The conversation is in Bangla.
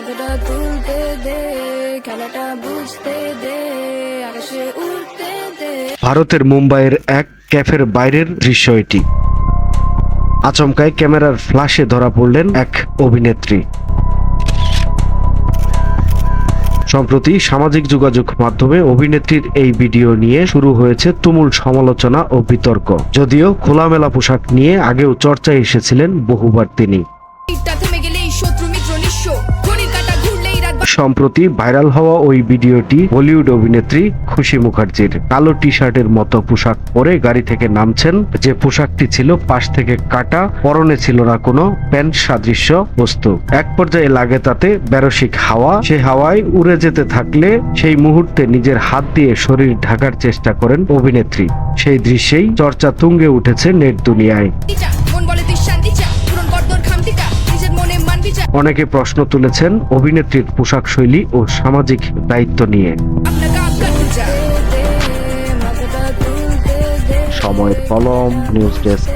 মাথাটা তুলতে দে, খেলাটা বুঝতে দে, আকাশে উড়তে দে। ভারতের মুম্বাইয়ের এক ক্যাফের বাইরের দৃশ্য এটি। আচমকাই ক্যামেরার ফ্ল্যাশে ধরা পড়লেন এক অভিনেত্রী। সম্প্রতি সামাজিক যোগাযোগ মাধ্যমে অভিনেত্রীর এই ভিডিও নিয়ে শুরু হয়েছে তুমুল সমালোচনা ও বিতর্ক। যদিও খোলামেলা পোশাক নিয়ে আগেও চর্চায় এসেছিলেন বহুবার তিনি। সম্প্রতি ভাইরাল হওয়া ওই ভিডিওটি বলিউড অভিনেত্রী খুশি মুখার্জির। কালো টি শার্টের মতো পোশাক পরে গাড়ি থেকে নামছেন। যে পোশাকটি ছিল পাশ থেকে কাটা, পরনে ছিল না কোনো প্যান্ট সাদৃশ্য বস্তু। এক পর্যায়ে লাগে তাতে বেরসিক হাওয়া। সে হাওয়ায় উড়ে যেতে থাকলে সেই মুহূর্তে নিজের হাত দিয়ে শরীর ঢাকার চেষ্টা করেন অভিনেত্রী। সেই দৃশ্যেই চর্চা তুঙ্গে উঠেছে নেট দুনিয়ায়। অনেকে প্রশ্ন তুলেছেন অভিনেত্রীর পোশাক শৈলী ও সামাজিক দায়িত্ব নিয়ে। সময়ের কলম, নিউজ ডেস্ক।